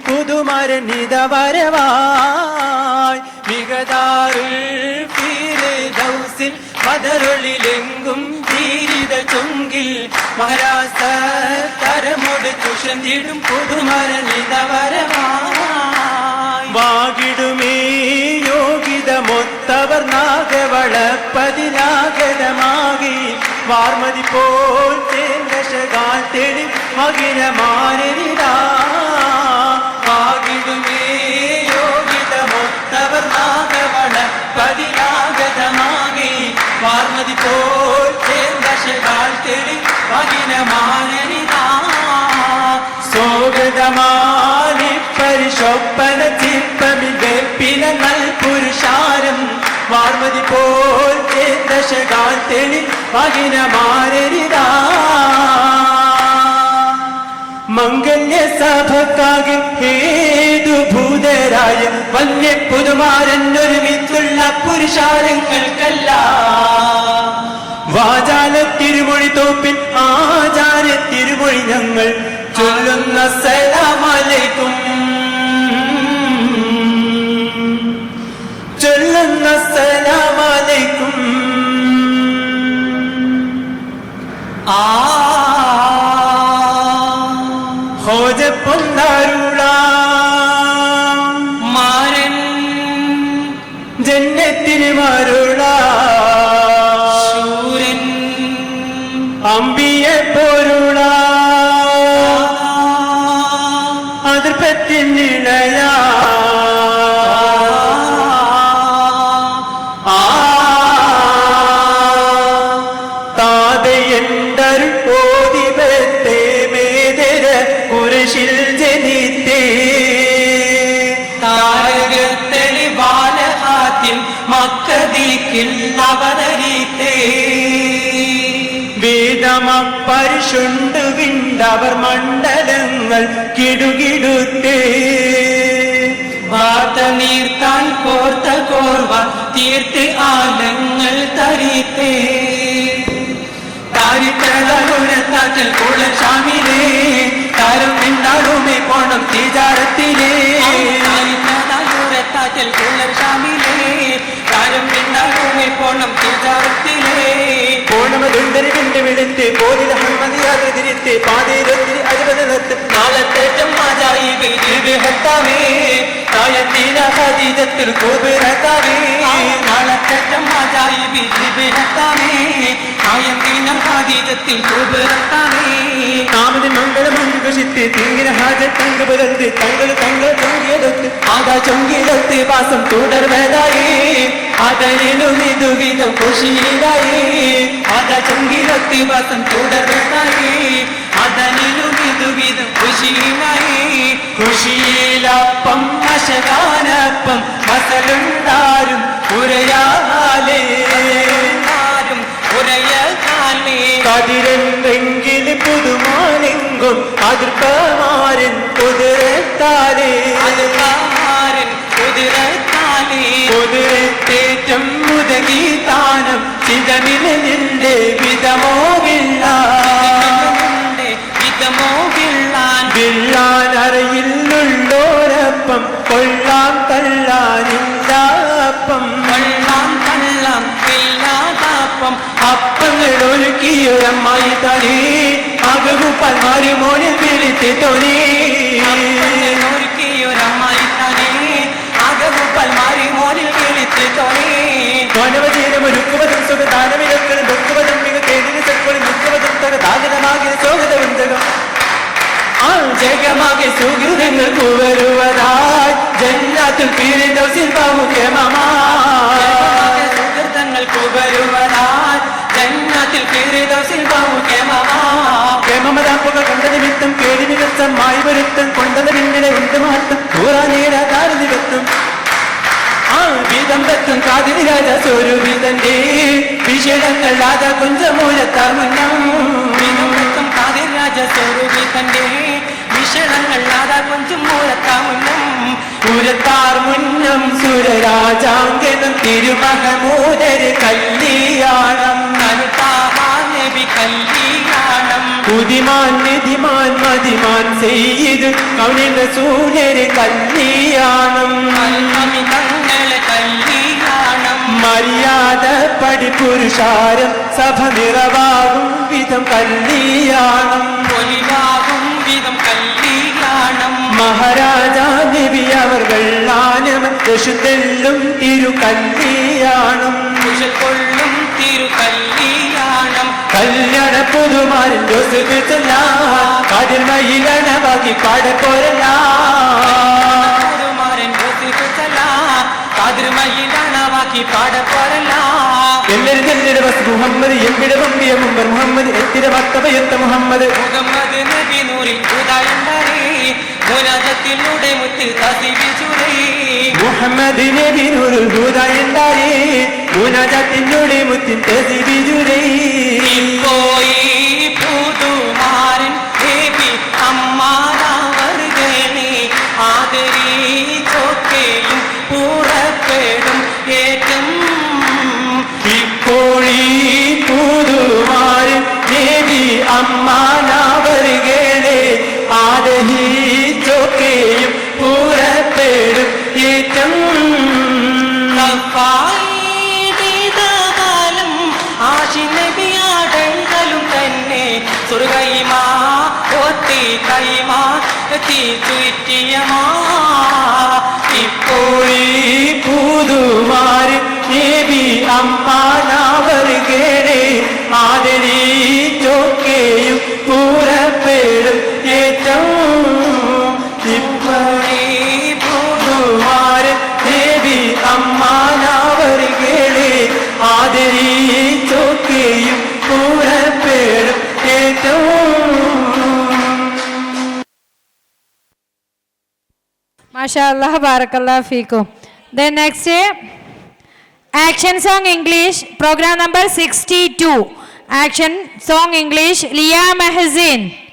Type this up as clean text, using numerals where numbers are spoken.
പുതുമരനിത വരവായി മികതാറുൽ ഫിർദൗസിൽ മദറുളിലെങ്കും ധീരിത ചൊങ്കിൽ മഹാരാസ തരമോട് തുഷന്തിടും പുതുമരനിത വരവായി വാകിടുമേ യോഗിതമൊത്തവർ നാഗവളപ്പതിനാഗതമാകി വാർമതി പോൽ തേങ്കശകാൽ തെളി മകിരമാനരിതാ വാകിടുമേ യോഗിതമൊത്തവർ നാഗവളപ്പതിനാഗതമാകി വാർമതി പോൽ തേങ്കശകാൽ തെളി മകിരമാനരിതാ സ്വാഗതമാനി പരിശോപ്പന ചിപ്പമി വെപ്പിന നൽ പുരുഷാരം വാർമതി പോൽ ദശകാൽ തെളി മകിരമാനരിതാ മംഗല്യ സഭക്കാകെ ഹേതുഭൂതരായ വന്യ പുതുമാരനൊരുമിച്ചുള്ള പുരുഷാരങ്ങൾക്കല്ല വാചാല തിരുമൊഴി തോപ്പിൽ ആചാര്യ തിരുമൊഴി ഞങ്ങൾ ചൊല്ലുന്ന സലാമലൈക്കും ചൊല്ലുന്ന സലാമലൈക്കും ഹോജ പൊന്നാരുള മാരൻ ജന്നത്തിന് മരുള ശൂരൻ അമ്പിയെ പൊരുള അതിർപ്പത്തിനിളയ താതയണ്ടരു ഓതിപത്തെ മേതര കുരിശിൽ ജനിത്തേ താരകത്തെളി ബാലഹാത്തിൽ മക്കദീക്കിൽ അവതരിത്തേ വേദമ പരിശുണ്ടു വിണ്ടവർ മണ്ഡലങ്ങൾ കിടുകിടുത്തേ വാർത്ത നീർത്താൻ കോർത്ത കോർവ തീർത്ത് ആലങ്ങൾ തരിത്തേ താരിത്തളകുരത്താറ്റൽ കുളശാമിലേ താരം നിന്നാളുമേ പോണം തീജാരത്തിലേ താരിത്തളകുരത്താറ്റൽ കുളശാമിലേ താരം നിന്നാളുമേ പോണം തീജാരത്തിലേ പോണമതുണ്ടരിവിന്റെ വിടുത്ത് പോലിൽ ഹമ്മതിയാതെ തിരിത്ത് പാതയിലൊത്തിരി അരുപതത്ത് നാളത്തേറ്റം മാജായി ഹത്താവേ തായത്തീന ഹദീജത്തിൽ കൂബിറത്താവേ നാളത്തേറ്റം മാജായി ഹത്താവേ തായത്തീന ഹദീജത്തിൽ കൂബിറത്താവേ നാമതി മംഗളമഞ്ചു കഷിത്ത് തിങ്ങിന ഹാജത്തങ്ക് ബദൽത്ത് തങ്ങൾ ചൊങ്കിയെടുത്ത് ആകാ ചൊങ്കിയെടുത്ത് വാസം തുടർവതായി അതനിലും ഇതുവിധം ഖുഷിയിലായി ആകാ ചൊങ്കിയെടുത്ത് വാസം തുടർവതായി അതനിലും ഇതുവിധം ഖുഷിയിലായി ഖുഷിയിലപ്പം മശകാനപ്പം മസലുണ്ടാരും ഉരയാലേ കതിരെങ്കിൽ പുതുമാനെങ്കും അതിർപ്പമാരൻ കുതിരത്താലേ കുതിരത്തേറ്റം മുതകി താനം ചിതമിൽ നിന്റെ വിധമോകില്ല വിള്ളാനറയിലുള്ളോരപ്പം കൊള്ളാം തള്ളാനില്ലാപ്പം അപ്പങ്ങളൊരുക്കിയൊരമ്മായി തനി അകവുപ്പൽ മാറി മോനിൽ വിളിച്ച് തോന്നി ഒരുക്കിയൊരമ്മായി തനി അകവുപ്പൽ മാറി മോനിൽ വിളിച്ച് തോന്നി ോനവചീരമൊരുക്കുവതും സുഖദാനമിരക്കളും ദുഃഖവതും മിക കേടിന് ചെക്കൊളി ദുഃഖവതും തകദാനമാകിയ സോഗതവന്തകം ആ ജഗമാകെ സുഹൃതങ്ങൾ കുവരുവതായി ജന്നാത്തുൽ ഫിർദൗസിൽ ബാഹുകേമമായി സുഹൃതങ്ങൾ കുവരുവതായി ജന്നാത്തുൽ ഫിർദൗസിൽ ബാഹുകേമമാമതാപ്പുക കണ്ട നിമിത്തം കേടി നിമിത്തം മായി വരുത്തം കൊണ്ടത് പിന്നിടെ ഉണ്ട് മഹത്വം കൂറാനേടാതാറ് നിമിത്തം ആ വിതമ്പത്തും കാതിരി രാജ സ്വരൂപിതന്റെ വിഷയങ്ങൾ രാജ കുഞ്ചമൂലത്താർ മുന്നം വിതമ്പത്തും കാതിരി രാജ സ്വരൂപിതന്റെ വിഷയങ്ങൾ രാജ കുഞ്ചമൂലത്താർ മുന്നം പൂരത്താർ മുന്നം സുരരാജാങ്കനം തിരുമഹമൂദര് കല്യാണം നബി കല്യാണം ഉദിമാൻ നിധിമാൻ മതിമാൻ ചെയ്ത് കൗനിന്റെ സൂര്യന് കല്യാണം തങ്ങളെ കല്യാണം മര്യാദ പടി പുരുഷാരം സഭ നിറവാകും വിധം കല്യാണം ഒലിവാകും വിധം കല്യാണം മഹാരാജാ നബി അവർ വെള്ളാനം യശുതെല്ലും തിരു കല്യാണം കുശൽ കൊള്ളും തിരു കല്യാണം കല്യാണ പുതുമാരൻ ജോസഫ് കതിർമയിലണവാക്കി പാടപ്പോരല്ല കാതിർമയിലണവാക്കി പാടപ്പോരല്ല എല്ലാവരും എന്റെ ബസ് മുഹമ്മദ് എവിടെ വമ്പിയ മുമ്പർ മുഹമ്മദ് എത്തിര മത്തബയത്ത മുഹമ്മദ് മുഹമ്മദ് നബി നൂറിൽ ഉദായണ്ടരേ മുനാജത്തിലൂടെ മുത്ത് തസിബിച്ചുരേ മുഹമ്മദ് നബി നൂറുൽ ഹുദ എന്താരേ മുനാജത്തിലൂടെ മുത്തിൻ തസിബിച്ചുരേ പോയി പുതുമാരൻ നബി അമ്മാരാവർഗനെ ആദരിച്ചൊക്കെയും പുറപ്പെടും ഏറ്റം ഇപ്പോഴീ പുതുമാരൻ നബി അമ്മാനാവരുകേളെ ആദഹിച്ചൊക്കെയും പുറപ്പെടും ഏറ്റം കാലം ആശിനബിയാടലും തന്നെ സുർഗൈമാ ഒത്തി കൈമാ എത്തി ചുറ്റിയമാ ഇപ്പോഴീ പുതുമാരൻ നബി അമ്മാനാവരുകേളെ ആദരിച്ചൊക്കെയും പുറപ്പെടും ഏറ്റവും ഇപ്പോഴീ പുതുമാരൻ നബി അമ്മാനാവരുകേളെ ആദരിച്ചൊക്കെയും പുറപ്പെടും ഏറ്റവും MashaAllah, Barakallah Feekum. Then next action song English, program number 62. Action song English, Leah Mahzin.